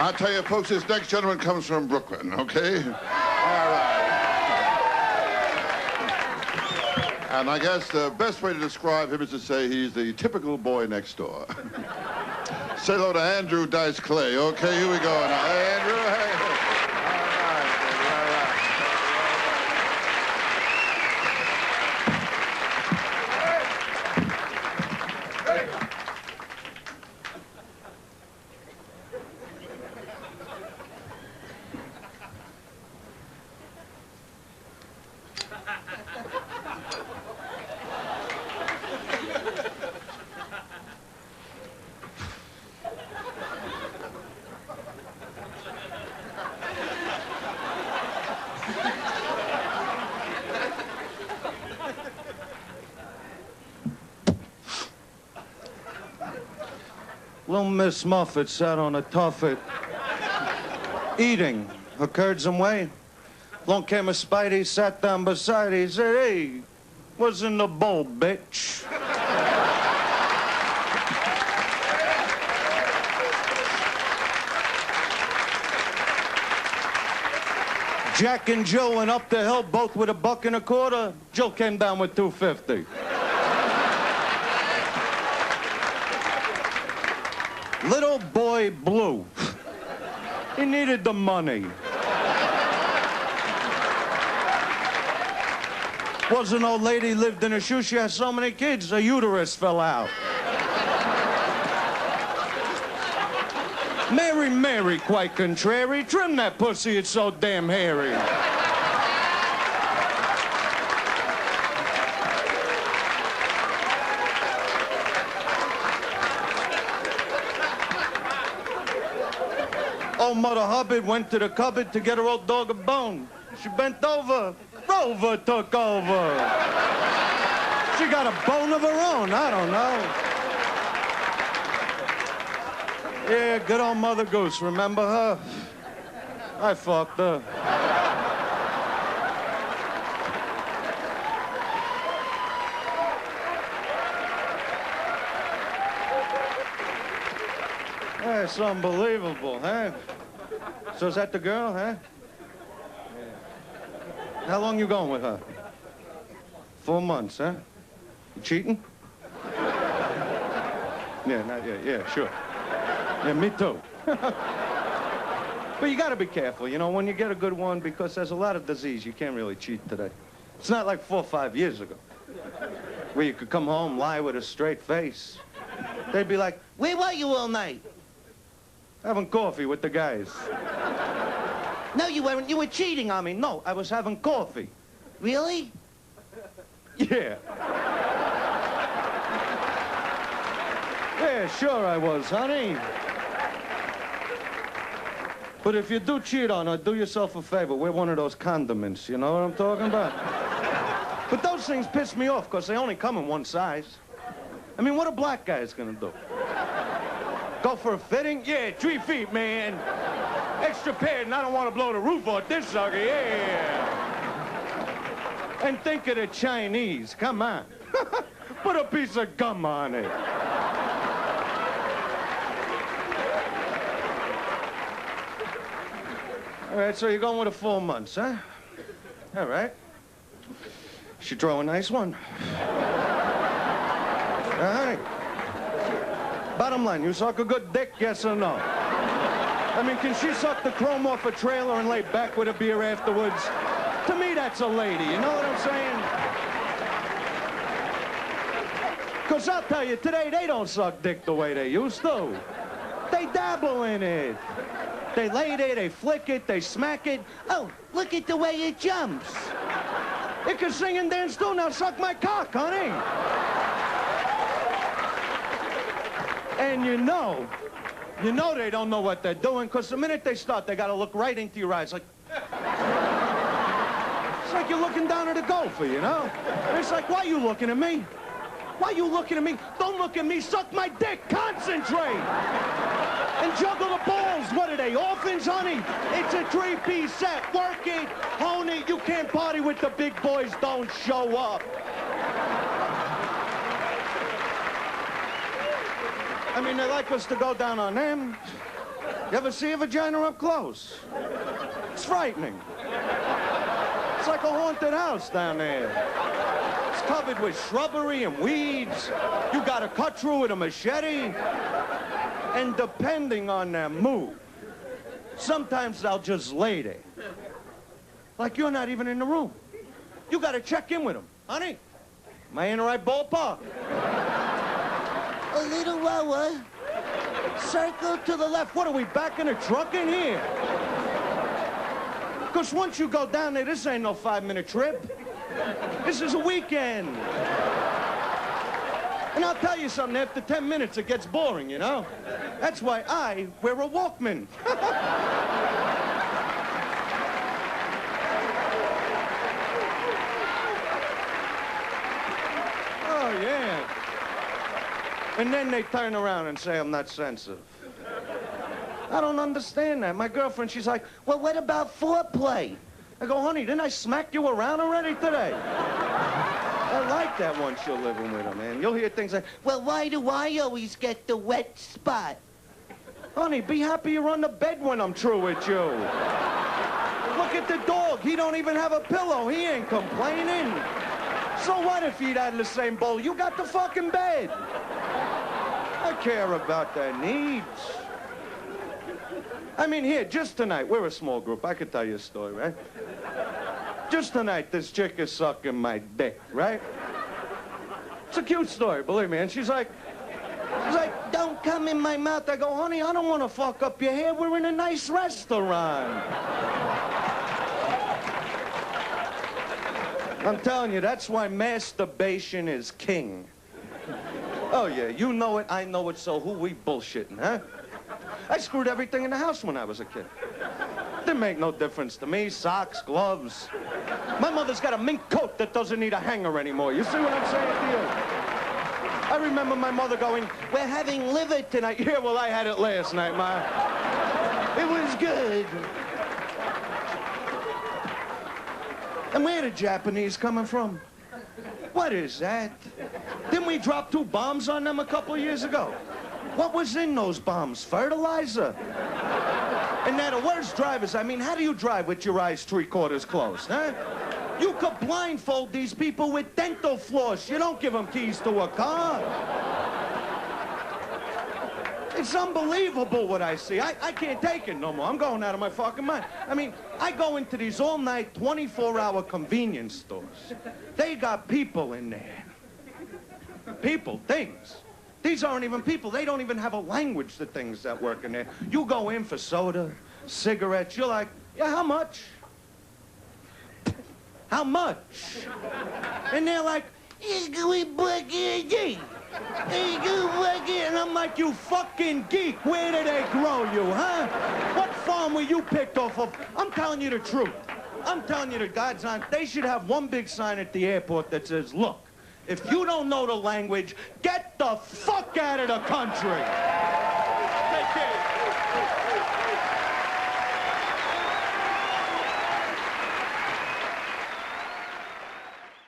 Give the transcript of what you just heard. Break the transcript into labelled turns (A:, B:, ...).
A: I'll tell you, folks, this next gentleman comes from Brooklyn, okay? All right. And I guess the best way to describe him is to say he's the typical boy next door. Say hello to Andrew Dice Clay. Okay, here we go now. Hey, Andrew. Hey.
B: Little Miss Muffet sat on a tuffet, eating her curds and whey. Along came a Spidey, sat down beside her. He said, "Hey, what's in the bowl, bitch?" Jack and Jill went up the hill, both with $1.25. Jill came down with $2.50. Little boy Blue. He needed the money. Was an old lady, lived in a shoe. She had so many kids, her uterus fell out. Mary, Mary, quite contrary. Trim that pussy, it's so damn hairy. Old Mother Hubbard went to the cupboard to get her old dog a bone. She bent over. Rover took over. She got a bone of her own. I don't know. Yeah, good old Mother Goose. Remember her? I fucked her. That's unbelievable, huh? So is that the girl, huh? Yeah. How long you going with her? 4 months, huh? You cheating? Yeah, not yet. Yeah, sure. Yeah, me too. But you gotta be careful, you know, when you get a good one, because there's a lot of disease. You can't really cheat today. It's not like 4 or 5 years ago, where you could come home, lie with a straight face. They'd be like, "Where were you all night?" Having coffee with the guys. No, you weren't. You were cheating on me. No, I was having coffee. Really? Yeah. Yeah, sure I was, honey. But if you do cheat on her, do yourself a favor. Wear one of those condiments, you know what I'm talking about? But those things piss me off, because they only come in one size. I mean, what a black guy's gonna do? Go for a fitting? Yeah, 3 feet, man. Extra padding, and I don't want to blow the roof off this sucker, yeah. And think of the Chinese, come on. Put a piece of gum on it. All right, so you're going with a 4 months, huh? All right. She throw a nice one. All right. Bottom line, you suck a good dick, yes or no? I mean, can she suck the chrome off a trailer and lay back with a beer afterwards? To me, that's a lady, you know what I'm saying? Because I'll tell you, today, they don't suck dick the way they used to. They dabble in it. They lay there, they flick it, they smack it. Oh, look at the way it jumps. It can sing and dance too. Now suck my cock, honey. And you know they don't know what they're doing, because the minute they start, they got to look right into your eyes like... It's like you're looking down at a golfer, you know? It's like, why are you looking at me? Why are you looking at me? Don't look at me, suck my dick, concentrate! And juggle the balls. What are they, orphans, honey? It's a 3-piece set. Work it, hone it. You can't party with the big boys, don't show up. I mean, they like us to go down on them. You ever see a vagina up close? It's frightening. It's like a haunted house down there. It's covered with shrubbery and weeds. You gotta cut through with a machete. And depending on their mood, sometimes they'll just lay there. Like you're not even in the room. You gotta check in with them. Honey, am I in the right ballpark?
C: A little lower.
B: Circle to the left. What are we, back in a truck in here? Because once you go down there, this ain't no 5-minute trip. This is a weekend. And I'll tell you something, after 10 minutes, it gets boring, you know? That's why I wear a Walkman. Oh, yeah. And then they turn around and say I'm not sensitive. I don't understand that. My girlfriend, she's like,
C: Well, what about foreplay?
B: I go, honey, didn't I smack you around already today? I like that once you're living with her, man. You'll hear things like,
C: Well, why do I always get the wet spot?
B: honey, be happy you're on the bed when I'm through with you. Look at the dog. He don't even have a pillow. He ain't complaining. So what if he'd had the same bowl? You got the fucking bed. I care about their needs. I mean, here, just tonight, we're a small group. I could tell you a story, right? Just tonight, this chick is sucking my dick, right? It's a cute story, believe me. And she's like, don't come in my mouth. I go, honey, I don't want to fuck up your hair. We're in a nice restaurant. I'm telling you, that's why masturbation is king. Oh, yeah, you know it, I know it, so who we bullshitting, huh? I screwed everything in the house when I was a kid. Didn't make no difference to me. Socks, gloves. My mother's got a mink coat that doesn't need a hanger anymore. You see what I'm saying to you? I remember my mother going, we're having liver tonight. Yeah, well, I had it last night, Ma. It was good. And where the Japanese coming from? What is that? Didn't we drop 2 bombs on them a couple of years ago? What was in those bombs? Fertilizer? And they're the worst drivers. I mean, how do you drive with your eyes 3/4 closed, huh? You could blindfold these people with dental floss. You don't give them keys to a car. It's unbelievable what I see. I can't take it no more. I'm going out of my fucking mind. I mean, I go into these all-night, 24-hour convenience stores. They got people in there. People, things. These aren't even people. They don't even have a language, the things that work in there. You go in for soda, cigarettes. You're like, yeah, how much? How much? And they're like, and I'm like, you fucking geek. Where did they grow you, huh? What farm were you picked off of? I'm telling you the truth. I'm telling you the God's on. They should have one big sign at the airport that says, look, if you don't know the language, get the fuck out of the country. Take care.